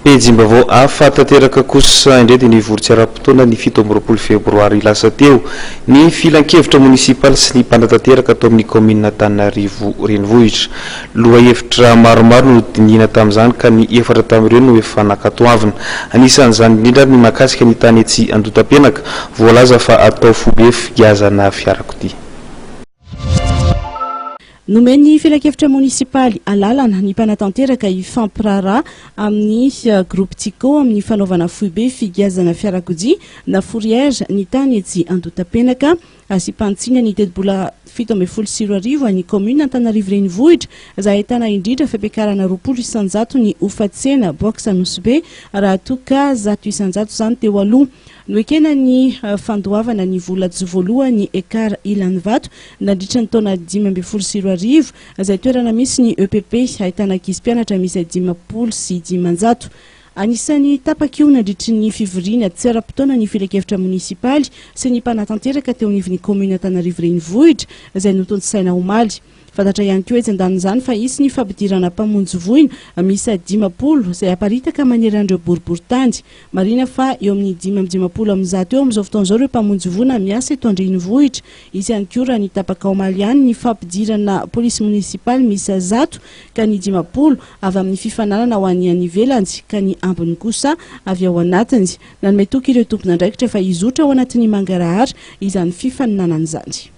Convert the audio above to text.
Pejim-baovao hafa tanteraka kosa indray dia nivory ara-potoana ny 7 febroary lasa teo ny filan-kevitra munisipaly sy ny mpanatanteraka atao amin'ny commune Antananarivo renivohitra. Lohahevitra maromaro no dinihana tamin'izany ka ny 4 tamin'ireo no efa nakatoavina. Anisan'izany indrindra ny mahakasika ny tany etsy Andotapenaka, voalaza fa atao fobe figazana fiarakodia. Nomeny filan-kevitra munisipaly alalana ny mpanatanteraka ifampirara amin'ny groupe Tico amin'ny fanaovana foibe figazana fiarakodia na fourrière ny tany etsy Andotapenaka asipantsina ny tetibola 7 any commune Antananarivo renivohitra izay ahitana indrindra fampiakarana 20 isanjato ny ofatsena box Anosbe raha toka 100 isanjato zany teo aloha. Noekena ny fandoavana ny vola voalohany ekara ilan'ny vato nandritra ny taona 5 izay toerana misy ny EPP ahitana ankizy mpianatra misy 5 sy 600. Anisany tapakio nandritry ny fivoriana tsy ara-potoana ny filan-kevitra munisipaly sy ny mpanatanteraka teo anivon'ny commune Antananarivo renivohitra izay notontosaina omaly. Fantatra ihany koa etsy andanin'izany fa isy ny fampidirana mpamonjy voina misy 10 izay aparitaka manery andreo boriboritany. Marina fa eo amin'ny 10 amin'izao eo amin'izao fotoana izao ireo mpamonjy voina miasa eto an-drenivohitra. Isy ihany koa raha ny tapaka omaly ihany ny fampidirana polisy munisipaly misy 100 ka ny 10 avy amin'ny fifananana ho an'ny anivelany ka ny ambiny kosa avy ao anatiny. Nanome toky ireo tompon'andraikitra fa izotra ao anatin'ny mangarahara izany fifaninanana izany.